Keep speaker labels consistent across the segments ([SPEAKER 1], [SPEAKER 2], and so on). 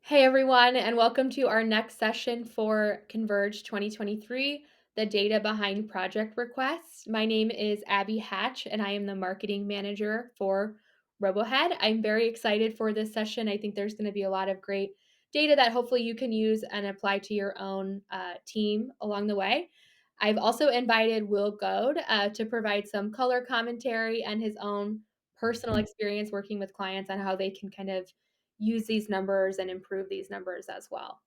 [SPEAKER 1] Hey everyone, and welcome to our next session for Converge 2023, the data behind project requests. My name is Abby Hatch, and I am the marketing manager for Robohead. I'm very excited for this session. I think there's going to be a lot of great data that hopefully you can use and apply to your own team along the way. I've also invited Will Goad to provide some color commentary and his own personal experience working with clients on how they can kind of use these numbers and improve these numbers as well.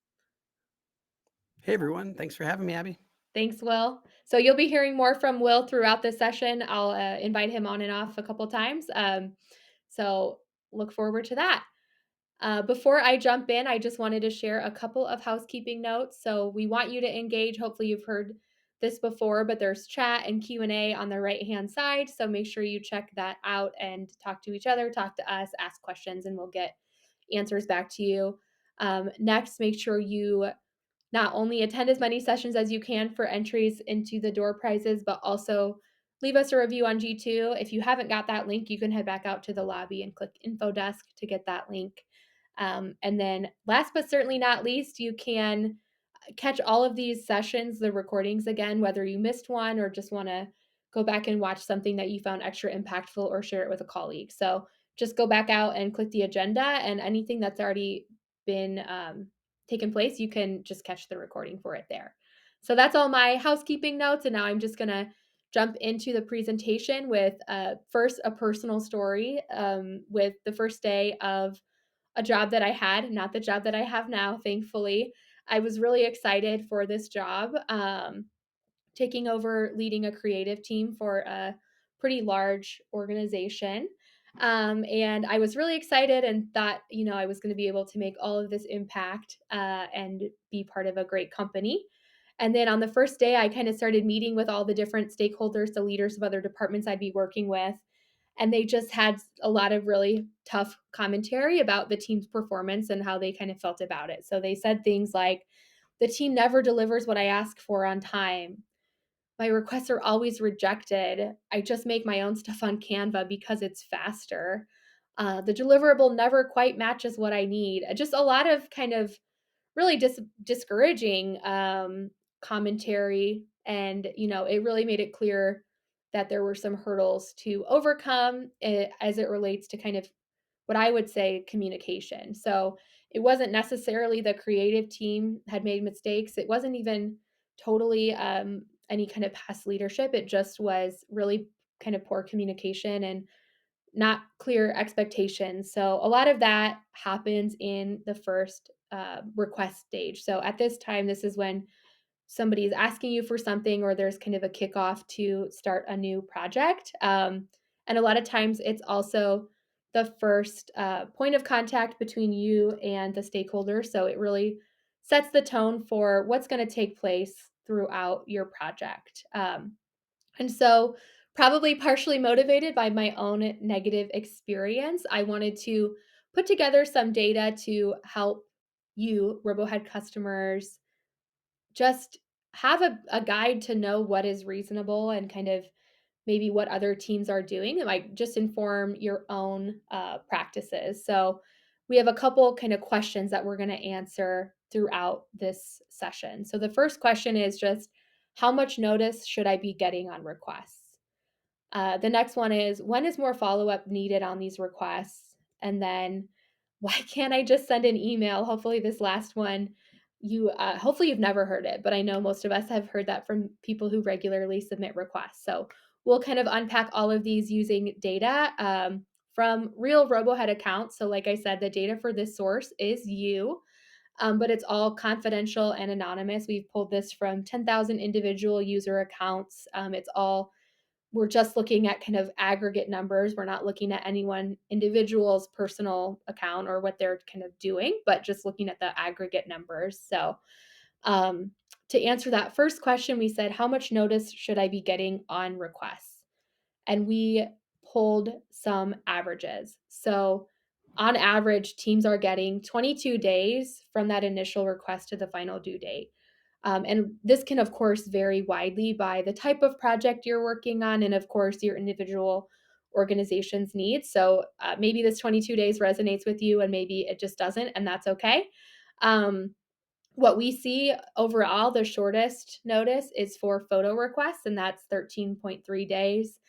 [SPEAKER 2] Hey everyone, thanks for having me, Abby.
[SPEAKER 1] Thanks, Will. So you'll be hearing more from Will throughout this session. I'll invite him on and off a couple times. So look forward to that. Before I jump in, I just wanted to share a couple of housekeeping notes. So we want you to engage. Hopefully you've heard this before, but there's chat and Q&A on the right-hand side. So make sure you check that out and talk to each other, talk to us, ask questions, and we'll get answers back to you. Next, make sure you not only attend as many sessions as you can for entries into the door prizes, but also leave us a review on G2. If you haven't got that link, you can head back out to the lobby and click Info Desk to get that link. And then, last but certainly not least, you can catch all of these sessions, the recordings again, whether you missed one or just want to go back and watch something that you found extra impactful or share it with a colleague. So just go back out and click the agenda, and anything that's already been taken place, you can just catch the recording for it there. So that's all my housekeeping notes. And now I'm just going to jump into the presentation with first a personal story with the first day of a job that I had, not the job that I have now, thankfully. I was really excited for this job, taking over leading a creative team for a pretty large organization. And I was really excited and thought, I was going to be able to make all of this impact and be part of a great company. And then on the first day, I kind of started meeting with all the different stakeholders, the leaders of other departments I'd be working with, and they just had a lot of really tough commentary about the team's performance and how they kind of felt about it. So they said things like, the team never delivers what I ask for on time. My requests are always rejected. I just make my own stuff on Canva because it's faster. The deliverable never quite matches what I need. Just a lot of kind of really discouraging commentary. And, it really made it clear that there were some hurdles to overcome as it relates to kind of what I would say communication. So it wasn't necessarily the creative team had made mistakes. It wasn't even totally any kind of past leadership. It just was really kind of poor communication and not clear expectations. So a lot of that happens in the first request stage. So at this time, this is when somebody's asking you for something or there's kind of a kickoff to start a new project. And a lot of times it's also the first point of contact between you and the stakeholder. So it really sets the tone for what's going to take place throughout your project. And so, probably partially motivated by my own negative experience, I wanted to put together some data to help you, RoboHead customers, just have a guide to know what is reasonable and kind of maybe what other teams are doing that might just inform your own practices. So, we have a couple kind of questions that we're going to answer throughout this session. So, the first question is just how much notice should I be getting on requests? The next one is when is more follow up needed on these requests? And then why can't I just send an email? Hopefully, this last one, hopefully you've never heard it, but I know most of us have heard that from people who regularly submit requests. So we'll kind of unpack all of these using data from real RoboHead accounts. So, like I said, the data for this source is you. But it's all confidential and anonymous. We've pulled this from 10,000 individual user accounts. We're just looking at kind of aggregate numbers. We're not looking at any one individual's personal account or what they're kind of doing, but just looking at the aggregate numbers. So, um, to answer that first question, we said, how much notice should I be getting on requests? And we pulled some averages. So, on average, teams are getting 22 days from that initial request to the final due date. And this can, of course, vary widely by the type of project you're working on and, of course, your individual organizations need. So maybe this 22 days resonates with you and maybe it just doesn't, and that's okay. Um, what we see overall, the shortest notice is for photo requests, and that's 13.3 days.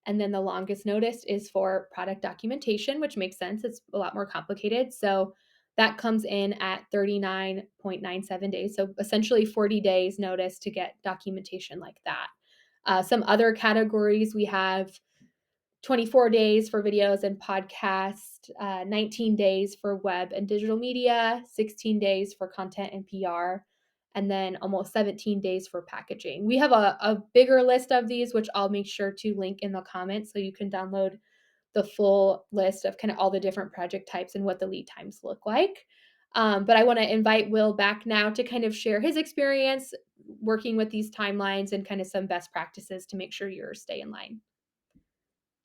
[SPEAKER 1] And then the longest notice is for product documentation, which makes sense. It's a lot more complicated. So that comes in at 39.97 days. So essentially 40 days notice to get documentation like that. Some other categories we have 24 days for videos and podcast, 19 days for web and digital media, 16 days for content and PR, and then almost 17 days for packaging. We have a bigger list of these, which I'll make sure to link in the comments so you can download the full list of kind of all the different project types and what the lead times look like. But I want to invite Will back now to kind of share his experience working with these timelines and kind of some best practices to make sure you stay in line.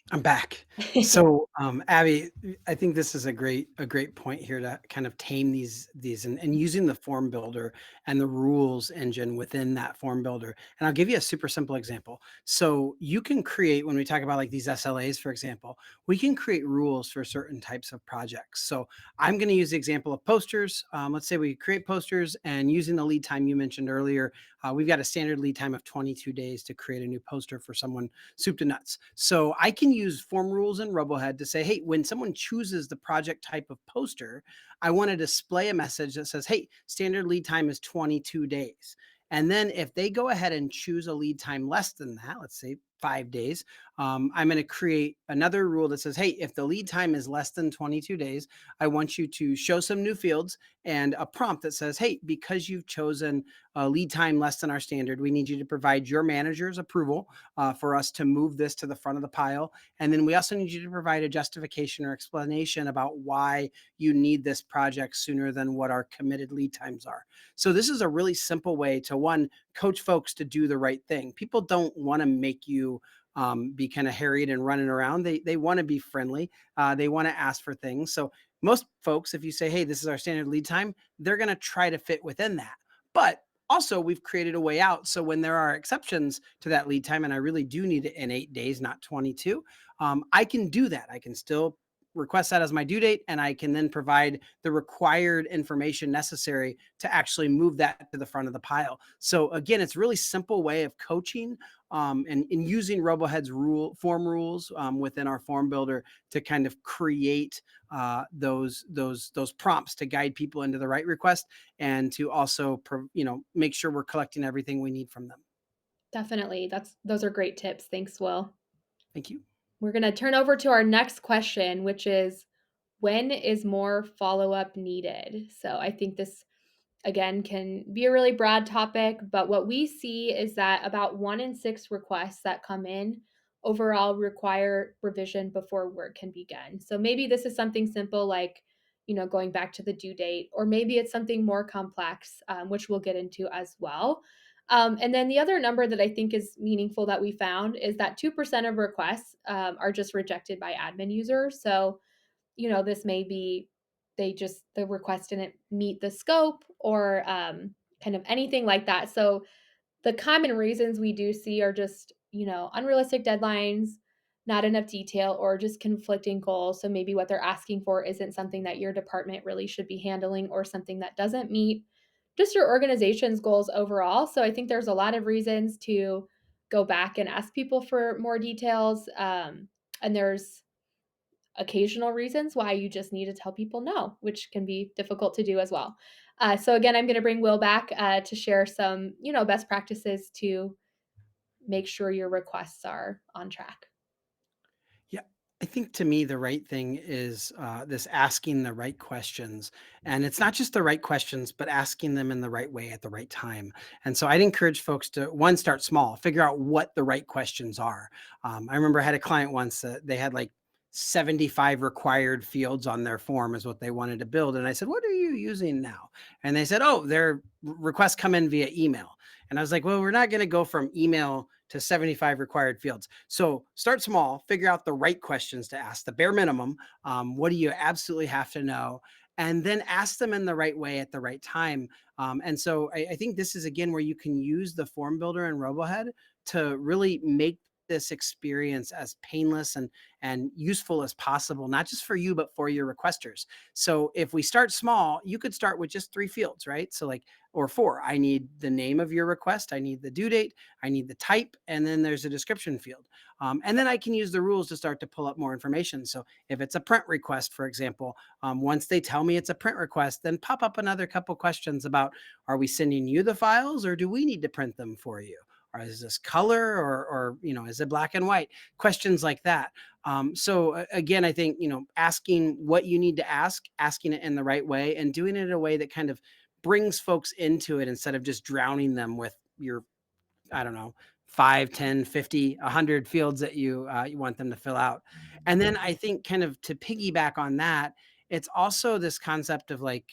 [SPEAKER 2] I'm back. So, Abby, I think this is a great point here to kind of tame these and using the form builder and the rules engine within that form builder. And I'll give you a super simple example. So you can create when we talk about like these SLAs, for example, we can create rules for certain types of projects. So I'm going to use the example of posters. Let's say we create posters and using the lead time you mentioned earlier, we've got a standard lead time of 22 days to create a new poster for someone soup to nuts. So I can use form rules in Robohead to say, hey, when someone chooses the project type of poster, I want to display a message that says, hey, standard lead time is 22 days. And then if they go ahead and choose a lead time less than that, let's say 5 days, I'm going to create another rule that says, hey, if the lead time is less than 22 days, I want you to show some new fields and a prompt that says, hey, because you've chosen a lead time less than our standard, we need you to provide your manager's approval for us to move this to the front of the pile. And then we also need you to provide a justification or explanation about why you need this project sooner than what our committed lead times are. So this is a really simple way to one, coach folks to do the right thing. People don't want to make you be kind of harried and running around. They want to be friendly. They want to ask for things. So most folks, if you say, hey, this is our standard lead time, they're going to try to fit within that. But also, we've created a way out. So when there are exceptions to that lead time, and I really do need it in 8 days, not 22, I can do that. I can still request that as my due date, and I can then provide the required information necessary to actually move that to the front of the pile. So again, it's a really simple way of coaching and using Robohead's form rules within our form builder to kind of create those prompts to guide people into the right request and to also make sure we're collecting everything we need from them.
[SPEAKER 1] Definitely. Those are great tips. Thanks, Will.
[SPEAKER 2] Thank you.
[SPEAKER 1] We're going to turn over to our next question, which is when is more follow-up needed? So I think this again can be a really broad topic, but what we see is that about 1 in 6 requests that come in overall require revision before work can begin. So maybe this is something simple like, going back to the due date, or maybe it's something more complex, which we'll get into as well. And then the other number that I think is meaningful that we found is that 2% of requests are just rejected by admin users. So this may be the request didn't meet the scope or kind of anything like that. So the common reasons we do see are just, unrealistic deadlines, not enough detail, or just conflicting goals. So maybe what they're asking for isn't something that your department really should be handling or something that doesn't meet just your organization's goals overall. So I think there's a lot of reasons to go back and ask people for more details. And there's occasional reasons why you just need to tell people no, which can be difficult to do as well. So again, I'm going to bring Will back to share some, best practices to make sure your requests are on track.
[SPEAKER 2] Yeah, I think to me the right thing is this asking the right questions, and it's not just the right questions, but asking them in the right way at the right time. And so I'd encourage folks to one start small, figure out what the right questions are. I remember I had a client once that they had like 75 required fields on their form is what they wanted to build. And I said, what are you using now? And they said, oh, their requests come in via email. And I was like, well, we're not going to go from email to 75 required fields. So start small, figure out the right questions to ask, the bare minimum. What do you absolutely have to know? And then ask them in the right way at the right time. And so I think this is again where you can use the form builder and Robohead to really make this experience as painless and useful as possible, not just for you, but for your requesters. So if we start small, you could start with just 3 fields, right? So like, or four, I need the name of your request, I need the due date, I need the type, and then there's a description field. And then I can use the rules to start to pull up more information. So if it's a print request, for example, once they tell me it's a print request, then pop up another couple questions about, are we sending you the files or do we need to print them for you? Or is this color or is it black and white? Questions like that. Again, I think, asking what you need to ask, asking it in the right way, and doing it in a way that kind of brings folks into it instead of just drowning them with your, I don't know, 5, 10, 50, 100 fields that you want them to fill out. And then I think kind of to piggyback on that, it's also this concept of like,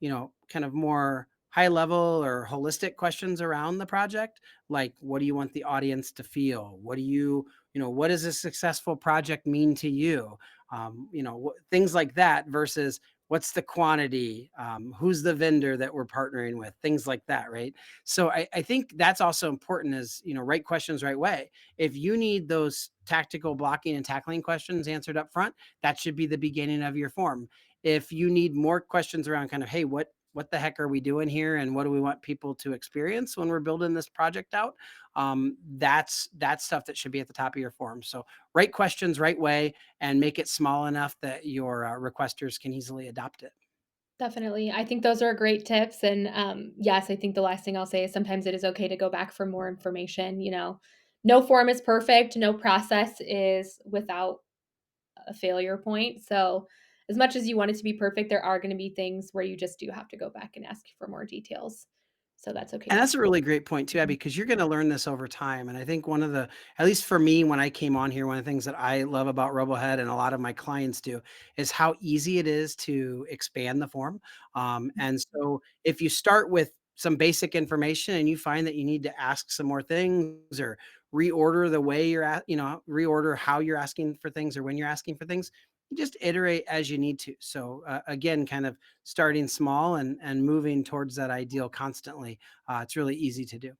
[SPEAKER 2] kind of more high level or holistic questions around the project. Like, what do you want the audience to feel? What does a successful project mean to you? Things like that versus what's the quantity? Who's the vendor that we're partnering with? Things like that, right? So I think that's also important is, right questions, right way. If you need those tactical blocking and tackling questions answered up front, that should be the beginning of your form. If you need more questions around kind of, hey, what the heck are we doing here? And what do we want people to experience when we're building this project out? That's stuff that should be at the top of your form. So right questions, right way, and make it small enough that your requesters can easily adopt it.
[SPEAKER 1] Definitely. I think those are great tips. And yes, I think the last thing I'll say is sometimes it is okay to go back for more information. No form is perfect, no process is without a failure point. So, as much as you want it to be perfect, there are going to be things where you just do have to go back and ask for more details. So, that's okay
[SPEAKER 2] And
[SPEAKER 1] too.
[SPEAKER 2] that's a really great point too, Abby, because you're going to learn this over time. And I think one of the, at least for me, when I came on here, one of the things that I love about Robohead and a lot of my clients do is how easy it is to expand the form. And so if you start with some basic information and you find that you need to ask some more things or reorder the way you're at, reorder how you're asking for things or when you're asking for things, you just iterate as you need to. So again, kind of starting small and moving towards that ideal constantly, it's really easy to do.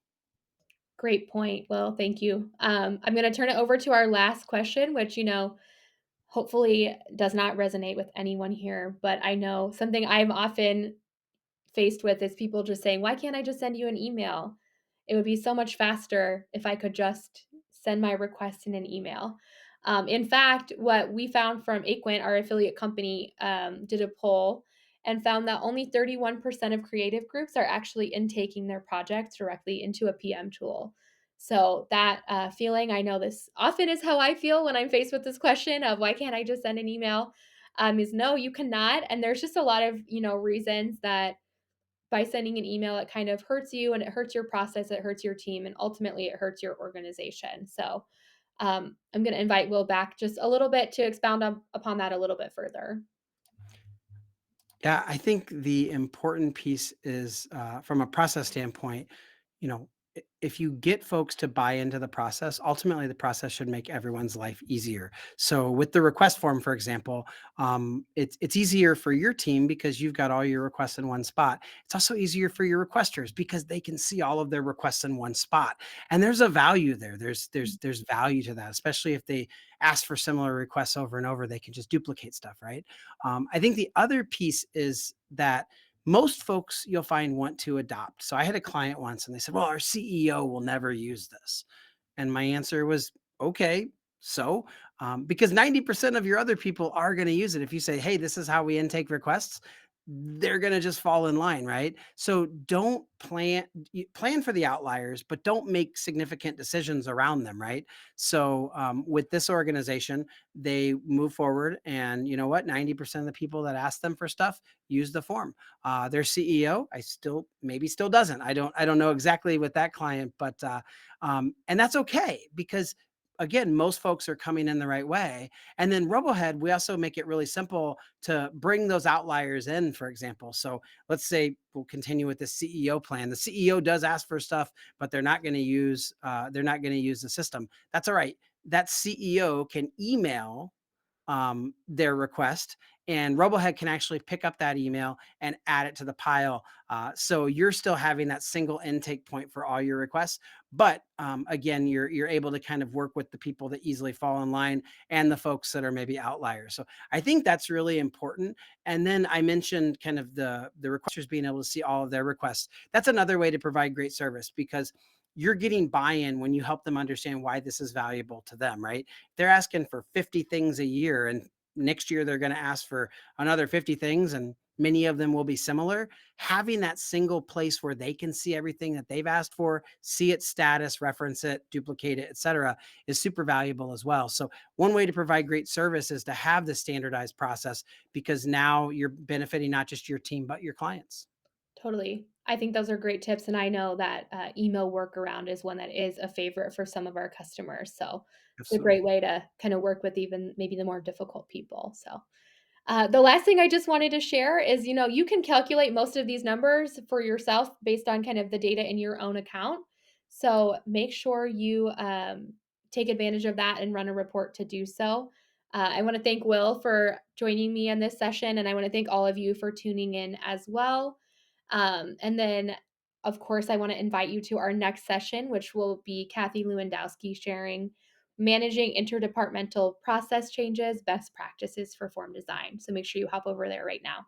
[SPEAKER 1] Great point. Well, thank you. I'm going to turn it over to our last question, which, hopefully does not resonate with anyone here, but I know something I'm often faced with is people just saying, "Why can't I just send you an email? It would be so much faster if I could just send my request in an email." In fact, what we found from Aquent, our affiliate company, did a poll and found that only 31% of creative groups are actually intaking their projects directly into a PM tool. So that feeling, I know this often is how I feel when I'm faced with this question of why can't I just send an email? Is no, you cannot. And there's just a lot of reasons that by sending an email, it kind of hurts you and it hurts your process, it hurts your team, and ultimately it hurts your organization. So, I'm going to invite Will back just a little bit to expound upon that a little bit further.
[SPEAKER 2] Yeah, I think the important piece is from a process standpoint, if you get folks to buy into the process, ultimately the process should make everyone's life easier. So with the request form, for example, it's easier for your team because you've got all your requests in one spot. It's also easier for your requesters because they can see all of their requests in one spot. And there's a value there. There's value to that, especially if they ask for similar requests over and over, they can just duplicate stuff, right? I think the other piece is that most folks you'll find want to adopt. So I had a client once and they said, well, our CEO will never use this. And my answer was, okay, so because 90% of your other people are going to use it. If you say, hey, this is how we intake requests, they're going to just fall in line, right? So don't plan for the outliers, but don't make significant decisions around them, right? So with this organization, they move forward, and you know what? 90% of the people that ask them for stuff use the form. Their CEO, I still maybe still doesn't. I don't know exactly with that client, but and that's okay because again, most folks are coming in the right way. And then Robohead, we also make it really simple to bring those outliers in, for example. So let's say we'll continue with the CEO plan. The CEO does ask for stuff, but they're not going to use the system. That's all right. That CEO can email their request and Robohead can actually pick up that email and add it to the pile. So you're still having that single intake point for all your requests, but again, you're able to kind of work with the people that easily fall in line and the folks that are maybe outliers. So I think that's really important. And then I mentioned kind of the requesters being able to see all of their requests. That's another way to provide great service because you're getting buy-in when you help them understand why this is valuable to them, right? They're asking for 50 things a year, and next year they're going to ask for another 50 things, and many of them will be similar. Having that single place where they can see everything that they've asked for, see its status, reference it, duplicate it, etc., is super valuable as well. So one way to provide great service is to have the standardized process, because now you're benefiting not just your team but your clients.
[SPEAKER 1] Totally. I think those are great tips, and I know that, email workaround is one that is a favorite for some of our customers, so it's a
[SPEAKER 2] Absolutely.
[SPEAKER 1] great way to kinda work with even maybe the more difficult people, so the last thing I just wanted to share is, you can calculate most of these numbers for yourself based on kind of the data in your own account. So make sure you take advantage of that and run a report to do so. I want to thank Will for joining me on this session, and I want to thank all of you for tuning in as well. And then, of course, I want to invite you to our next session, which will be Kathy Lewandowski sharing managing interdepartmental process changes, best practices for form design. So make sure you hop over there right now.